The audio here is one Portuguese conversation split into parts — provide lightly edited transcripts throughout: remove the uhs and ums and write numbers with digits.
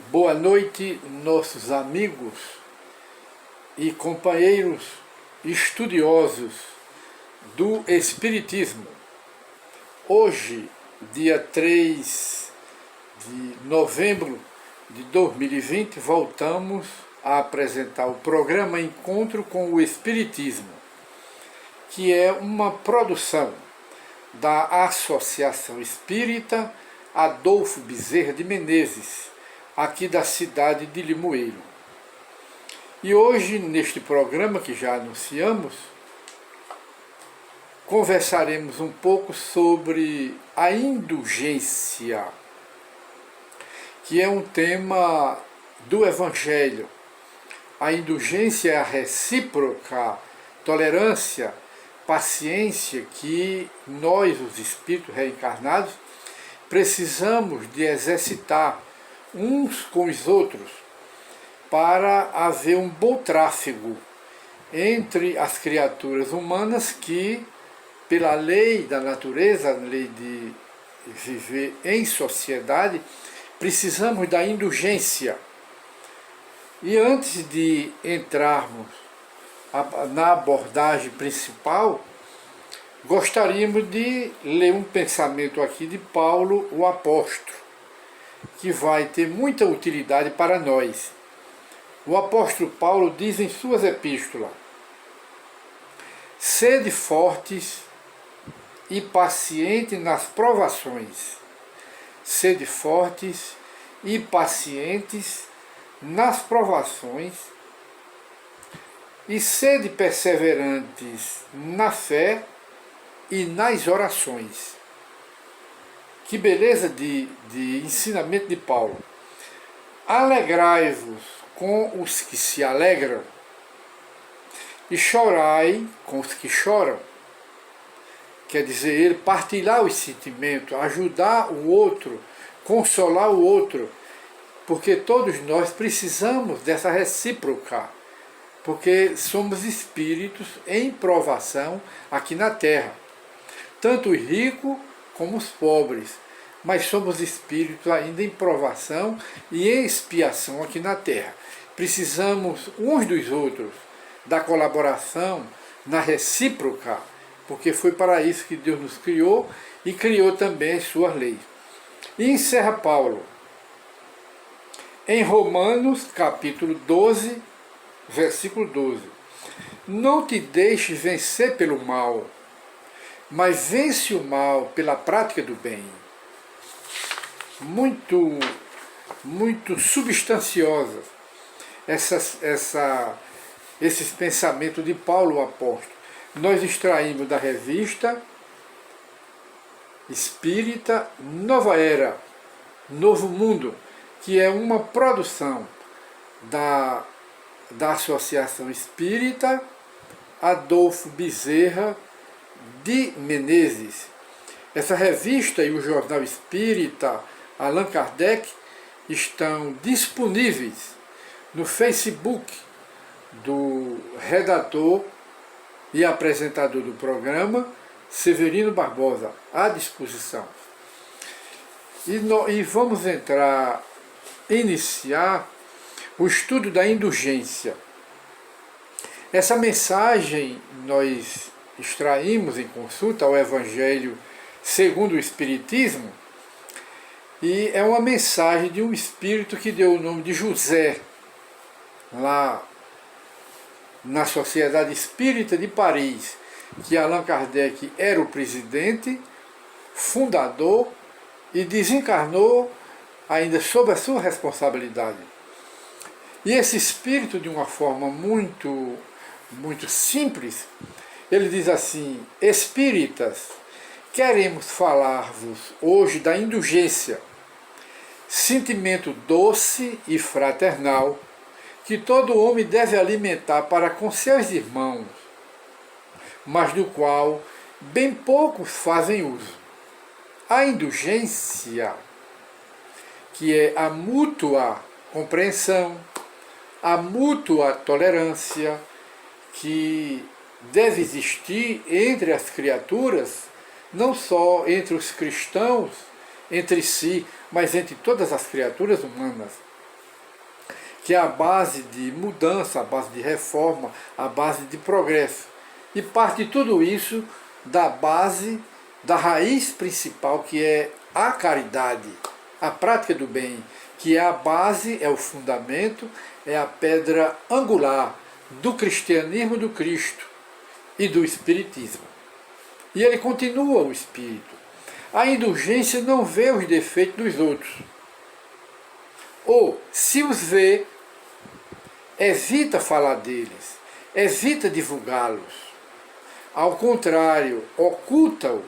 Boa noite, nossos amigos e companheiros estudiosos do Espiritismo. Hoje, dia 3 de novembro de 2020, voltamos a apresentar o programa Encontro com o Espiritismo, que é uma produção da Associação Espírita Adolfo Bezerra de Menezes, aqui da cidade de Limoeiro. E hoje, neste programa que já anunciamos, conversaremos um pouco sobre a indulgência, que é um tema do Evangelho. A indulgência é a recíproca tolerância, paciência que nós, os espíritos reencarnados, precisamos de exercitar uns com os outros para haver um bom tráfego entre as criaturas humanas que, pela lei da natureza, a lei de viver em sociedade, precisamos da indulgência. E antes de entrarmos na abordagem principal, gostaríamos de ler um pensamento aqui de Paulo, o apóstolo, que vai ter muita utilidade para nós. O apóstolo Paulo diz em suas epístolas: sede fortes e pacientes nas provações. Sede fortes e pacientes nas provações, e sede perseverantes na fé e nas orações. Que beleza de ensinamento de Paulo. Alegrai-vos com os que se alegram e chorai com os que choram. Quer dizer, ele partilhar os sentimentos, ajudar o outro, consolar o outro, porque todos nós precisamos dessa recíproca, porque somos espíritos em provação aqui na Terra, tanto os ricos como os pobres, mas somos espíritos ainda em provação e em expiação aqui na Terra. Precisamos uns dos outros, da colaboração na recíproca, porque foi para isso que Deus nos criou e criou também as suas leis. E encerra Paulo em Romanos capítulo 12, versículo 12. Não te deixes vencer pelo mal, mas vence o mal pela prática do bem. Muito substanciosa esses pensamentos de Paulo o apóstolo. Nós extraímos da revista Espírita Nova Era, Novo Mundo, que é uma produção da Associação Espírita Adolfo Bezerra de Menezes. Essa revista e o Jornal Espírita Allan Kardec estão disponíveis no Facebook do redator e apresentador do programa, Severino Barbosa, à disposição. E vamos iniciar o estudo da indulgência. Essa mensagem nós extraímos em consulta ao Evangelho segundo o Espiritismo, e é uma mensagem de um espírito que deu o nome de José, lá na Sociedade Espírita de Paris, que Allan Kardec era o presidente, fundador, e desencarnou ainda sob a sua responsabilidade. E esse espírito, de uma forma muito simples, ele diz assim: espíritas, queremos falar-vos hoje da indulgência, sentimento doce e fraternal que todo homem deve alimentar para com seus irmãos, mas do qual bem poucos fazem uso. A indulgência, que é a mútua compreensão, a mútua tolerância, que deve existir entre as criaturas, não só entre os cristãos, entre si, mas entre todas as criaturas humanas. que é a base de mudança, a base de reforma, a base de progresso. E parte de tudo isso da base, da raiz principal, que é a caridade, a prática do bem, que é a base, é o fundamento, é a pedra angular do cristianismo do Cristo e do espiritismo. E ele continua, o espírito. A indulgência não vê os defeitos dos outros. Ou, se os vê, evita falar deles, evita divulgá-los. Ao contrário, oculta-os,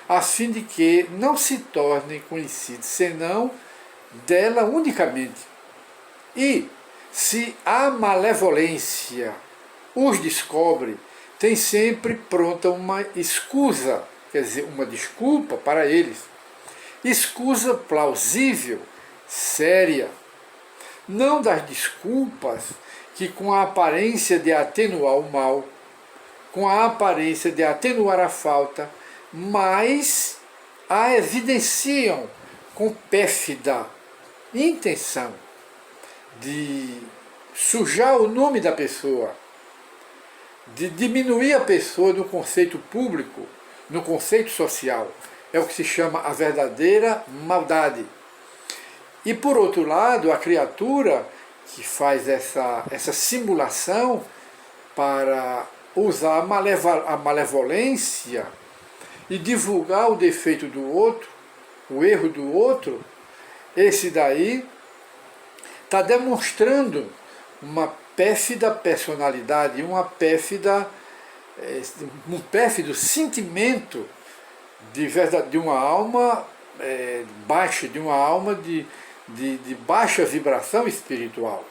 a fim de que não se tornem conhecidos, senão dela unicamente. E, se a malevolência os descobre, tem sempre pronta uma escusa, quer dizer, uma desculpa para eles. Escusa plausível, séria. Não das desculpas que, com a aparência de atenuar o mal, com a aparência de atenuar a falta, mas a evidenciam com pérfida intenção de sujar o nome da pessoa, de diminuir a pessoa no conceito público, no conceito social. É o que se chama a verdadeira maldade. E por outro lado, a criatura que faz essa simulação para usar a malevolência e divulgar o defeito do outro, o erro do outro, esse daí está demonstrando uma pérfida personalidade, um pérfido sentimento de uma alma baixa, de uma alma de baixa vibração espiritual.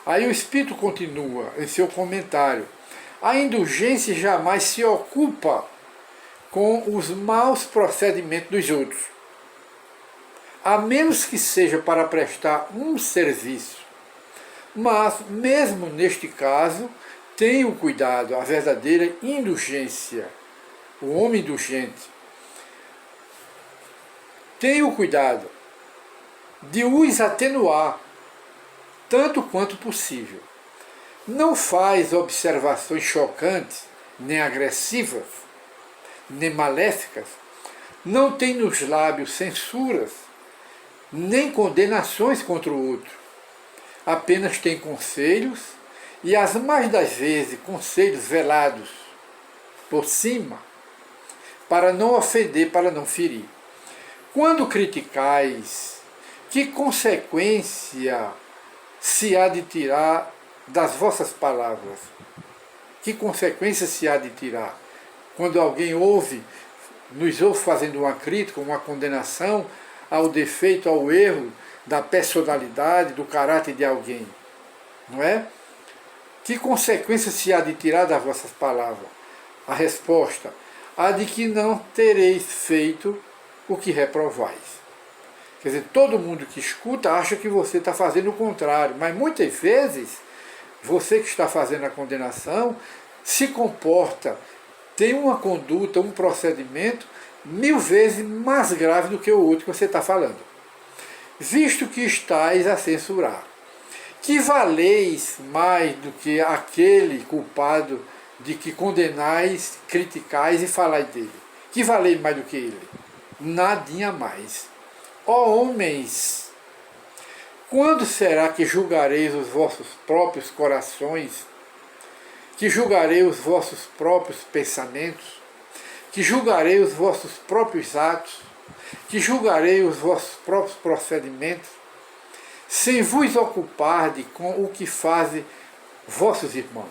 Aí o Espírito continua em seu comentário: a indulgência jamais se ocupa com os maus procedimentos dos outros, a menos que seja para prestar um serviço. Mas, mesmo neste caso, tenha cuidado, a verdadeira indulgência, o homem indulgente, tenha cuidado de os atenuar, tanto quanto possível. Não faz observações chocantes, nem agressivas, nem maléficas, não tem nos lábios censuras, nem condenações contra o outro. Apenas tem conselhos, e as mais das vezes conselhos velados por cima, para não ofender, para não ferir. Quando criticais, que consequência se há de tirar das vossas palavras? Que consequência se há de tirar? Quando alguém nos ouve fazendo uma crítica, uma condenação ao defeito, ao erro da personalidade, do caráter de alguém, não é? Que consequência se há de tirar das vossas palavras? A resposta: a de que não tereis feito o que reprovais. Quer dizer, todo mundo que escuta acha que você está fazendo o contrário, mas muitas vezes você que está fazendo a condenação se comporta, tem uma conduta, um procedimento 1000 vezes mais grave do que o outro que você está falando. Visto que estáis a censurar, que valeis mais do que aquele culpado de que condenais, criticais e falais dele. Que valeis mais do que ele? Nadinha mais. Ó homens, quando será que julgareis os vossos próprios corações? Que julgarei os vossos próprios pensamentos? Que julgarei os vossos próprios atos? Que julgarei os vossos próprios procedimentos, sem vos ocupar com o que fazem vossos irmãos?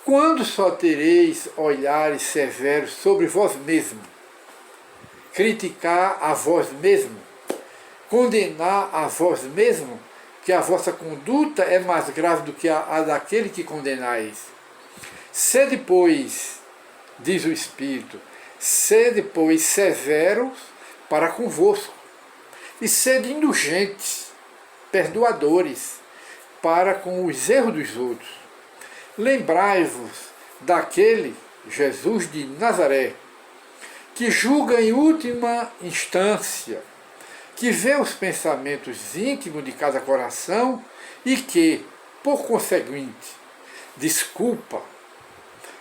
Quando só tereis olhares severos sobre vós mesmos, criticar a vós mesmos, condenar a vós mesmos, que a vossa conduta é mais grave do que a daquele que condenais. Sede, pois, diz o Espírito, sede, pois, severos para convosco, e sede indulgentes, perdoadores, para com os erros dos outros. Lembrai-vos daquele Jesus de Nazaré, que julga em última instância, que vê os pensamentos íntimos de cada coração e que, por conseguinte, desculpa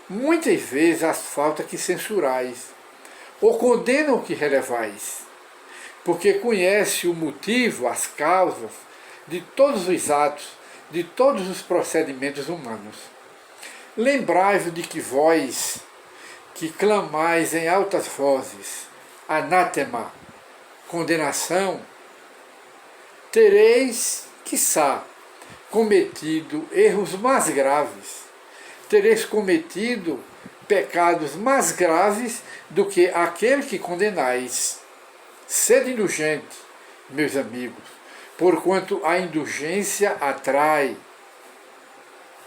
muitas vezes as faltas que censurais, ou condena o que relevais, porque conhece o motivo, as causas de todos os atos, de todos os procedimentos humanos. Lembrai-vos de que vós, que clamais em altas vozes, anátema, condenação, tereis, quiçá, cometido erros mais graves, tereis cometido pecados mais graves do que aquele que condenais. Sede indulgente, meus amigos, porquanto a indulgência atrai,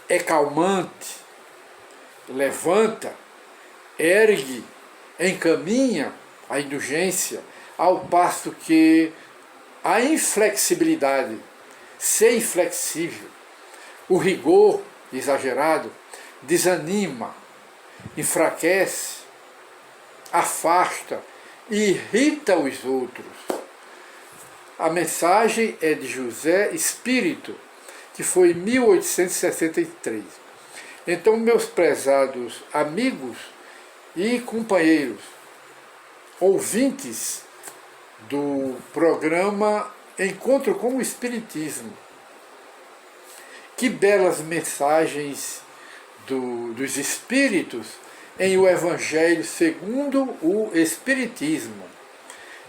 é calmante, levanta, ergue, encaminha a indulgência, ao passo que a inflexibilidade, ser inflexível, o rigor exagerado, desanima, enfraquece, afasta e irrita os outros. A mensagem é de José Espírito, que foi em 1863. Então, meus prezados amigos e companheiros, ouvintes do programa Encontro com o Espiritismo, que belas mensagens dos Espíritos em o Evangelho segundo o Espiritismo,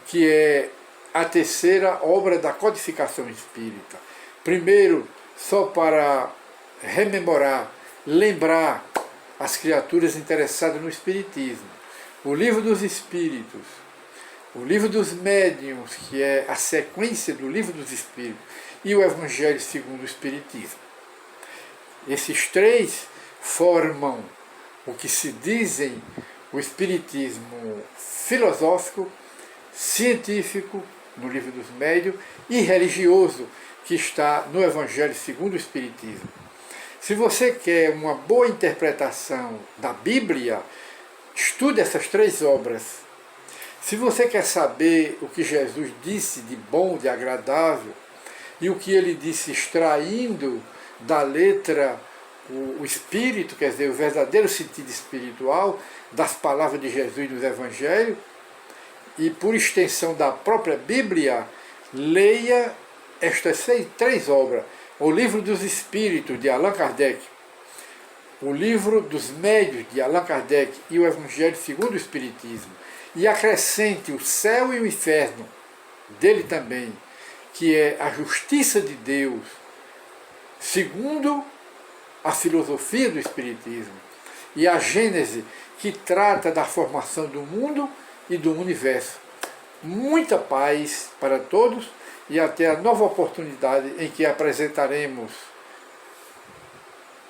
que é a terceira obra da codificação espírita. Primeiro, só para rememorar, lembrar as criaturas interessadas no Espiritismo, o Livro dos Espíritos, o Livro dos Médiuns, que é a sequência do Livro dos Espíritos, e o Evangelho segundo o Espiritismo. Esses três formam o que se dizem o Espiritismo filosófico, científico, no Livro dos Médiuns, e religioso, que está no Evangelho segundo o Espiritismo. Se você quer uma boa interpretação da Bíblia, estude essas três obras. Se você quer saber o que Jesus disse de bom, de agradável, e o que ele disse extraindo da letra o espírito, quer dizer, o verdadeiro sentido espiritual das palavras de Jesus nos Evangelhos, e por extensão da própria Bíblia, leia estas três obras: o Livro dos Espíritos, de Allan Kardec, o Livro dos Médiuns, de Allan Kardec, e o Evangelho segundo o Espiritismo, e acrescente o Céu e o Inferno, dele também, que é a justiça de Deus, segundo a filosofia do Espiritismo, e a Gênese, que trata da formação do mundo e do universo. Muita paz para todos e até a nova oportunidade em que apresentaremos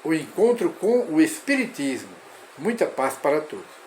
o encontro com o Espiritismo. Muita paz para todos.